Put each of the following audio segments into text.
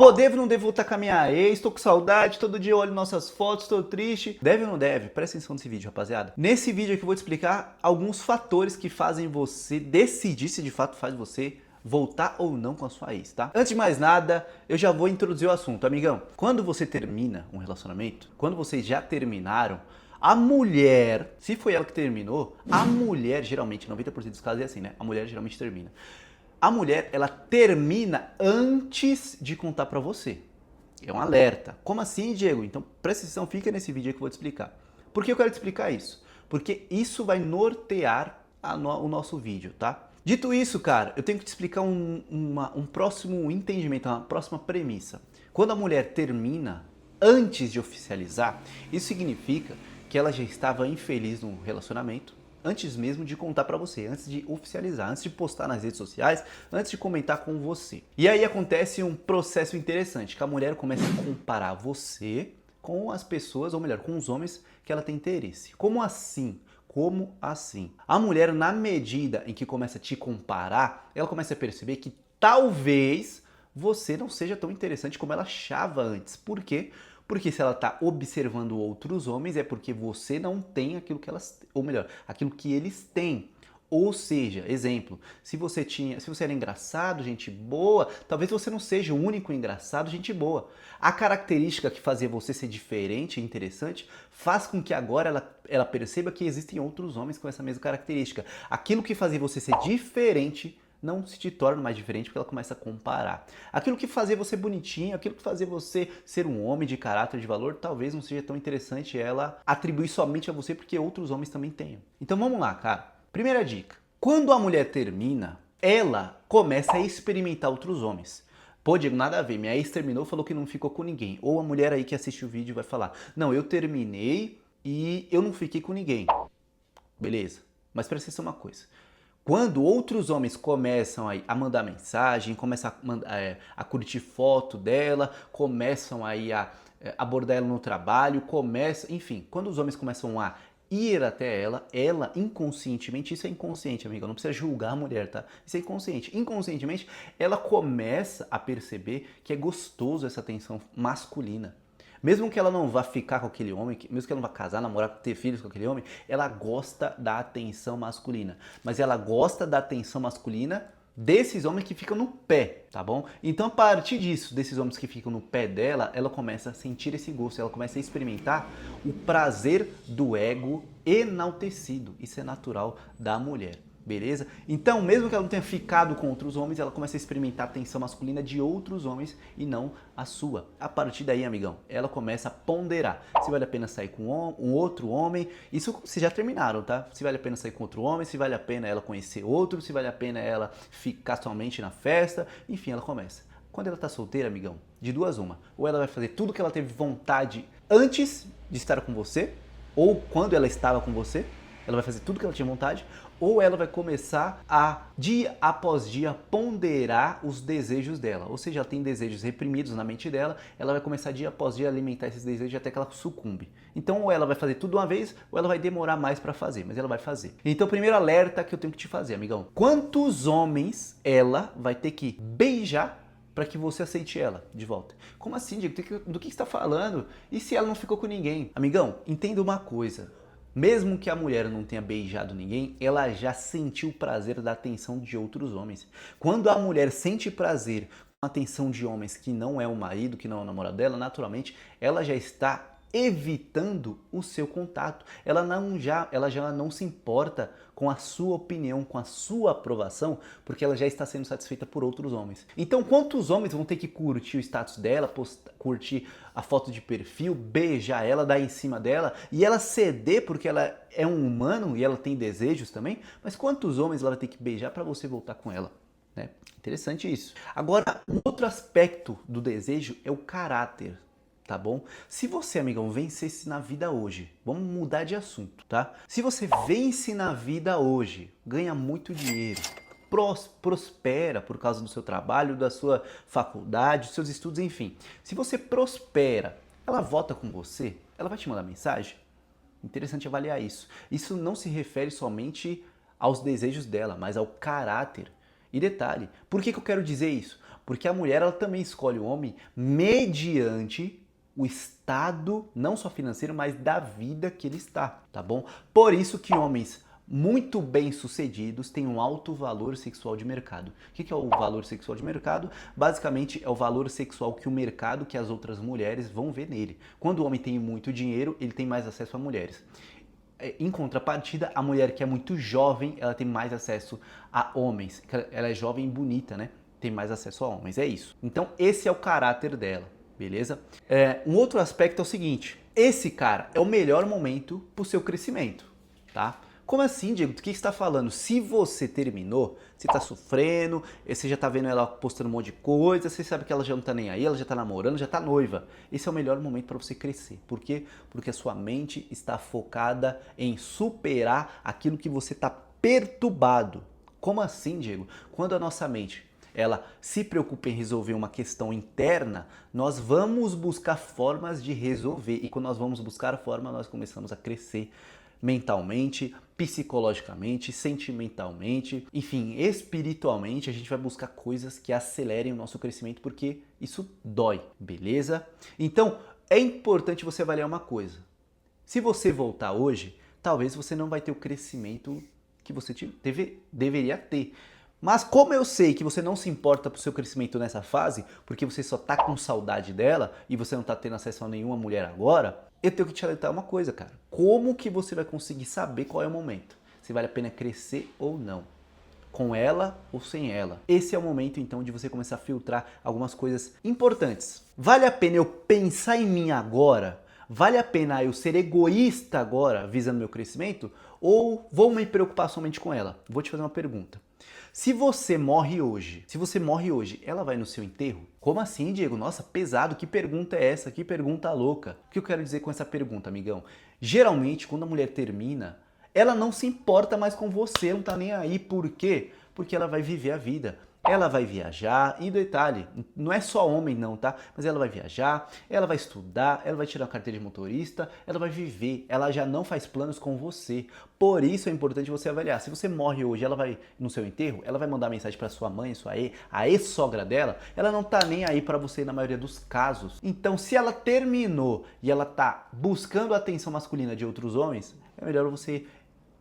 Pô, devo ou não devo voltar com a minha ex? Tô com saudade, todo dia eu olho nossas fotos, tô triste. Deve ou não deve? Presta atenção nesse vídeo, rapaziada. Nesse vídeo aqui eu vou te explicar alguns fatores que fazem você decidir se de fato faz você voltar ou não com a sua ex, tá? Antes de mais nada, eu já vou introduzir o assunto. Amigão, quando você termina um relacionamento, quando vocês já terminaram, a mulher, se foi ela que terminou, a mulher, geralmente, 90% dos casos é assim, né? A mulher geralmente termina. A mulher, ela termina antes de contar pra você. É um alerta. Como assim, Diego? Então, presta atenção, fica nesse vídeo aí que eu vou te explicar. Por que eu quero te explicar isso? Porque isso vai nortear o nosso vídeo, tá? Dito isso, cara, eu tenho que te explicar um próximo entendimento, uma próxima premissa. Quando a mulher termina antes de oficializar, isso significa que ela já estava infeliz no relacionamento, antes mesmo de contar pra você, antes de oficializar, antes de postar nas redes sociais, antes de comentar com você. E aí acontece um processo interessante, que a mulher começa a comparar você com as pessoas, ou melhor, com os homens que ela tem interesse. Como assim? Como assim? A mulher, na medida em que começa a te comparar, ela começa a perceber que talvez você não seja tão interessante como ela achava antes. Por quê? Porque se ela está observando outros homens é porque você não tem aquilo que elas, ou melhor, aquilo que eles têm. Ou seja, exemplo, se você era engraçado, gente boa, talvez você não seja o único engraçado, gente boa. A característica que fazia você ser diferente e interessante faz com que agora ela perceba que existem outros homens com essa mesma característica. Aquilo que fazia você ser diferente não se te torna mais diferente porque ela começa a comparar. Aquilo que fazia você bonitinho, aquilo que fazia você ser um homem de caráter, de valor, talvez não seja tão interessante ela atribuir somente a você porque outros homens também tenham. Então vamos lá, cara. Primeira dica. Quando a mulher termina, ela começa a experimentar outros homens. Pô, Diego, nada a ver. Minha ex terminou, falou que não ficou com ninguém. Ou a mulher aí que assiste o vídeo vai falar: não, eu terminei e eu não fiquei com ninguém. Beleza. Mas presta atenção uma coisa. Quando outros homens começam aí a mandar mensagem, começam a curtir foto dela, começam aí a abordar ela no trabalho, enfim, quando os homens começam a ir até ela inconscientemente, isso é inconsciente, amiga, não precisa julgar a mulher, tá? Isso é inconsciente. Inconscientemente, ela começa a perceber que é gostoso essa atenção masculina. Mesmo que ela não vá ficar com aquele homem, mesmo que ela não vá casar, namorar, ter filhos com aquele homem, ela gosta da atenção masculina. Mas ela gosta da atenção masculina desses homens que ficam no pé, tá bom? Então, a partir disso, desses homens que ficam no pé dela, ela começa a sentir esse gosto, ela começa a experimentar o prazer do ego enaltecido. Isso é natural da mulher. Beleza? Então, mesmo que ela não tenha ficado com outros homens, ela começa a experimentar a atenção masculina de outros homens e não a sua. A partir daí, amigão, ela começa a ponderar se vale a pena sair com um outro homem. Isso vocês já terminaram, tá? Se vale a pena sair com outro homem, se vale a pena ela conhecer outro, se vale a pena ela ficar somente na festa. Enfim, ela começa. Quando ela tá solteira, amigão, de duas uma. Ou ela vai fazer tudo que ela teve vontade antes de estar com você, ou quando ela estava com você, ela vai fazer tudo que ela tinha vontade, ou ela vai começar a, dia após dia, ponderar os desejos dela. Ou seja, ela tem desejos reprimidos na mente dela, ela vai começar dia após dia a alimentar esses desejos até que ela sucumbe. Então, ou ela vai fazer tudo de uma vez, ou ela vai demorar mais para fazer, mas ela vai fazer. Então, o primeiro alerta que eu tenho que te fazer, amigão. Quantos homens ela vai ter que beijar para que você aceite ela de volta? Como assim, Diego? Do que você está falando? E se ela não ficou com ninguém? Amigão, entenda uma coisa. Mesmo que a mulher não tenha beijado ninguém, ela já sentiu o prazer da atenção de outros homens. Quando a mulher sente prazer com a atenção de homens que não é o marido, que não é o namorado dela, naturalmente, ela já está evitando o seu contato. Ela já não se importa com a sua opinião, com a sua aprovação, porque ela já está sendo satisfeita por outros homens. Então, quantos homens vão ter que curtir o status dela, curtir a foto de perfil, beijar ela, dar em cima dela e ela ceder porque ela é um humano e ela tem desejos também? Mas quantos homens ela vai ter que beijar para você voltar com ela? Né? Interessante isso. Agora, um outro aspecto do desejo é o caráter. Tá bom? Se você, amigão, vencesse na vida hoje, vamos mudar de assunto, tá? Se você vence na vida hoje, ganha muito dinheiro, prospera por causa do seu trabalho, da sua faculdade, dos seus estudos, enfim. Se você prospera, ela volta com você? Ela vai te mandar mensagem? Interessante avaliar isso. Isso não se refere somente aos desejos dela, mas ao caráter. E detalhe, por que eu quero dizer isso? Porque a mulher ela também escolhe o homem mediante o estado, não só financeiro, mas da vida que ele está, tá bom? Por isso que homens muito bem-sucedidos têm um alto valor sexual de mercado. O que é o valor sexual de mercado? Basicamente é o valor sexual que o mercado, que as outras mulheres vão ver nele. Quando o homem tem muito dinheiro, ele tem mais acesso a mulheres. Em contrapartida, a mulher que é muito jovem, ela tem mais acesso a homens. Ela é jovem e bonita, né? Tem mais acesso a homens, é isso. Então esse é o caráter dela, beleza? Um outro aspecto é o seguinte, esse cara é o melhor momento para o seu crescimento, tá? Como assim, Diego? Do que você está falando? Se você terminou, você está sofrendo, você já está vendo ela postando um monte de coisa, você sabe que ela já não está nem aí, ela já está namorando, já está noiva. Esse é o melhor momento para você crescer. Por quê? Porque a sua mente está focada em superar aquilo que você está perturbado. Como assim, Diego? Quando a nossa mente ela se preocupa em resolver uma questão interna, nós vamos buscar formas de resolver. E quando nós vamos buscar a forma, nós começamos a crescer mentalmente, psicologicamente, sentimentalmente, enfim, espiritualmente, a gente vai buscar coisas que acelerem o nosso crescimento porque isso dói, beleza? Então, é importante você avaliar uma coisa. Se você voltar hoje, talvez você não vai ter o crescimento que você deveria ter. Mas como eu sei que você não se importa pro seu crescimento nessa fase, porque você só tá com saudade dela e você não tá tendo acesso a nenhuma mulher agora, eu tenho que te alertar uma coisa, cara. Como que você vai conseguir saber qual é o momento? Se vale a pena crescer ou não? Com ela ou sem ela? Esse é o momento, então, de você começar a filtrar algumas coisas importantes. Vale a pena eu pensar em mim agora? Vale a pena eu ser egoísta agora, visando meu crescimento? Ou vou me preocupar somente com ela? Vou te fazer uma pergunta. Se você morre hoje, ela vai no seu enterro? Como assim, Diego? Nossa, pesado, que pergunta é essa? Que pergunta louca. O que eu quero dizer com essa pergunta, amigão? Geralmente, quando a mulher termina, ela não se importa mais com você, não tá nem aí. Por quê? Porque ela vai viver a vida. Ela vai viajar, e detalhe, não é só homem não, tá? Mas ela vai viajar, ela vai estudar, ela vai tirar a carteira de motorista, ela vai viver, ela já não faz planos com você. Por isso é importante você avaliar. Se você morre hoje, ela vai no seu enterro, ela vai mandar mensagem para sua mãe, a ex-sogra dela, ela não tá nem aí para você na maioria dos casos. Então, se ela terminou e ela tá buscando a atenção masculina de outros homens, é melhor você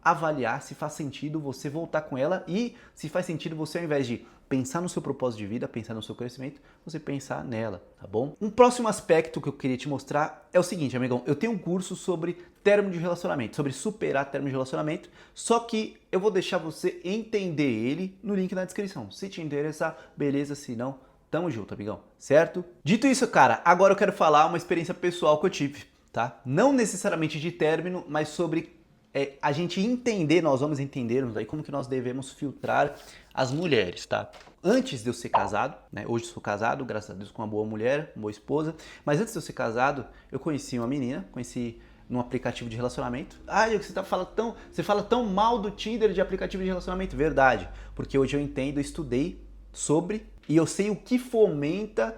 avaliar se faz sentido você voltar com ela e se faz sentido você, ao invés de pensar no seu propósito de vida, pensar no seu crescimento, você pensar nela, tá bom? Um próximo aspecto que eu queria te mostrar é o seguinte, amigão, eu tenho um curso sobre término de relacionamento, sobre superar término de relacionamento, só que eu vou deixar você entender ele no link na descrição. Se te interessar, beleza, se não, tamo junto, amigão, certo? Dito isso, cara, agora eu quero falar uma experiência pessoal que eu tive, tá? Não necessariamente de término, mas sobre a gente entender, nós vamos entendermos aí como que nós devemos filtrar as mulheres, tá? Antes de eu ser casado, né? Hoje eu sou casado, graças a Deus, com uma boa mulher, uma boa esposa, mas antes de eu ser casado, eu conheci uma menina, conheci num aplicativo de relacionamento. Ah, você fala tão mal do Tinder de aplicativo de relacionamento. Verdade, porque hoje eu entendo, eu estudei sobre e eu sei o que fomenta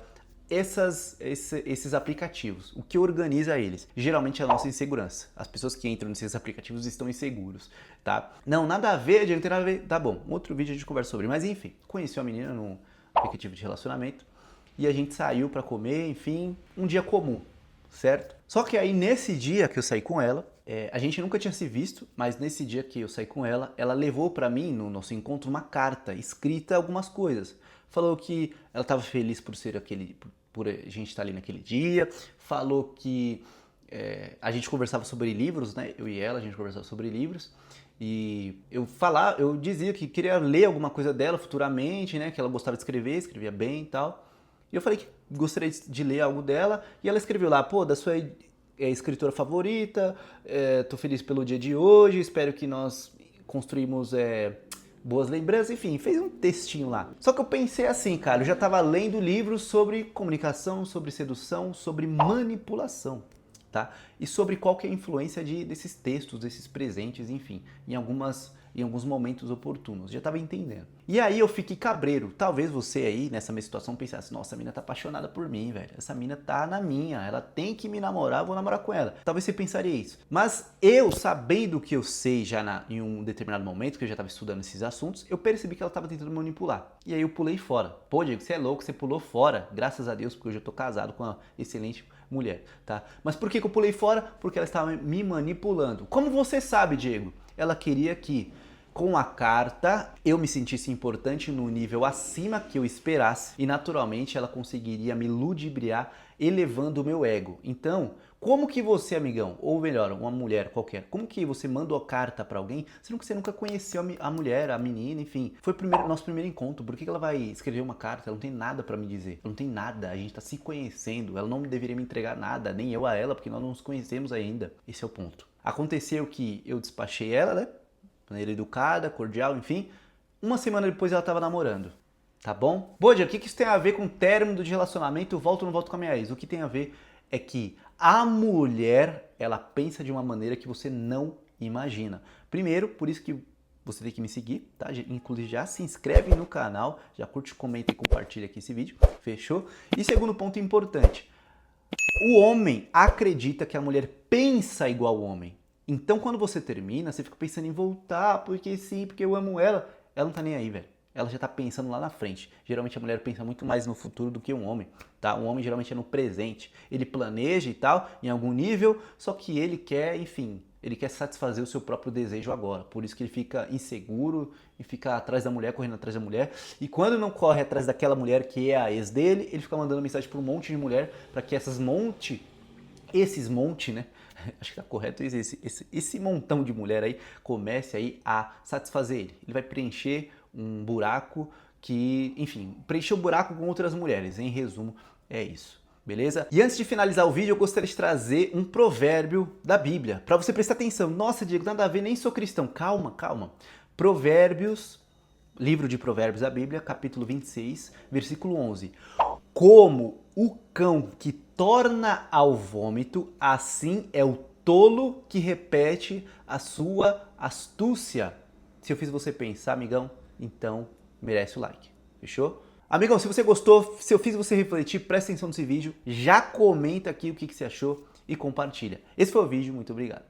esses aplicativos, o que organiza eles. Geralmente é a nossa insegurança. As pessoas que entram nesses aplicativos estão inseguros, tá? Não, nada a ver, não tem nada a ver. Tá bom, outro vídeo a gente conversa sobre. Mas enfim, conheci uma menina num aplicativo de relacionamento e a gente saiu pra comer, enfim, um dia comum, certo? Só que aí nesse dia que eu saí com ela, a gente nunca tinha se visto, mas nesse dia que eu saí com ela, ela levou pra mim, no nosso encontro, uma carta escrita algumas coisas. Falou que ela estava feliz por ser por a gente estar ali naquele dia, falou que a gente conversava sobre livros, né? Eu e ela, a gente conversava sobre livros, e eu dizia que queria ler alguma coisa dela futuramente, né? Que ela gostava de escrever, escrevia bem e tal. E eu falei que gostaria de ler algo dela, e ela escreveu lá, pô, da sua escritora favorita, tô feliz pelo dia de hoje, espero que nós construímos boas lembranças, enfim, fez um textinho lá. Só que eu pensei assim, cara, eu já estava lendo livros sobre comunicação, sobre sedução, sobre manipulação, tá? E sobre qual que é a influência desses textos, desses presentes, enfim, em algumas em alguns momentos oportunos. Já tava entendendo. E aí eu fiquei cabreiro. Talvez você aí, nessa minha situação, pensasse, nossa, a mina tá apaixonada por mim, velho. Essa mina tá na minha, ela tem que me namorar, eu vou namorar com ela. Talvez você pensaria isso. Mas eu, sabendo o que eu sei já em um determinado momento, que eu já tava estudando esses assuntos, eu percebi que ela tava tentando manipular. E aí eu pulei fora. Pô, Diego, você é louco, você pulou fora. Graças a Deus, porque hoje eu tô casado com uma excelente mulher, tá? Mas por que eu pulei fora? Porque ela estava me manipulando. Como você sabe, Diego? Ela queria que com a carta eu me sentisse importante no nível acima que eu esperasse e naturalmente ela conseguiria me ludibriar elevando o meu ego. Então, como que você, amigão, ou melhor, uma mulher qualquer, como que você manda a carta pra alguém sendo que você nunca conheceu a mulher, a menina, enfim, foi nosso primeiro encontro, por que ela vai escrever uma carta? Ela não tem nada pra me dizer, ela não tem nada, a gente tá se conhecendo, ela não deveria me entregar nada, nem eu a ela, porque nós não nos conhecemos ainda. Esse é o ponto. Aconteceu que eu despachei ela, né? Maneira educada, cordial, enfim. Uma semana depois ela tava namorando. Tá bom? Bodia, o que isso tem a ver com o término de relacionamento? Volto ou não volto com a minha ex? O que tem a ver é que a mulher, ela pensa de uma maneira que você não imagina. Primeiro, por isso que você tem que me seguir, tá? Inclusive já se inscreve no canal, já curte, comenta e compartilha aqui esse vídeo, fechou? E segundo ponto importante, o homem acredita que a mulher pensa igual ao homem. Então quando você termina, você fica pensando em voltar, porque sim, porque eu amo ela. Ela não tá nem aí, velho. Ela já tá pensando lá na frente. Geralmente a mulher pensa muito mais no futuro do que um homem, tá? Um homem geralmente é no presente. Ele planeja e tal, em algum nível, só que ele quer, enfim, ele quer satisfazer o seu próprio desejo agora. Por isso que ele fica inseguro e fica atrás da mulher, correndo atrás da mulher. E quando não corre atrás daquela mulher que é a ex dele, ele fica mandando mensagem para um monte de mulher, para que esses monte, né? Acho que tá correto esse montão de mulher aí comece aí a satisfazer ele. Ele vai preencher um buraco que, enfim, preencher o buraco com outras mulheres. Em resumo, é isso. Beleza? E antes de finalizar o vídeo, eu gostaria de trazer um provérbio da Bíblia, para você prestar atenção. Nossa, Diego, nada a ver, nem sou cristão. Calma, calma. Provérbios, livro de Provérbios da Bíblia, capítulo 26, versículo 11. Como o cão que torna ao vômito, assim é o tolo que repete a sua astúcia. Se eu fiz você pensar, amigão, então merece o like. Fechou? Amigão, se você gostou, se eu fiz você refletir, presta atenção nesse vídeo, já comenta aqui o que você achou e compartilha. Esse foi o vídeo, muito obrigado.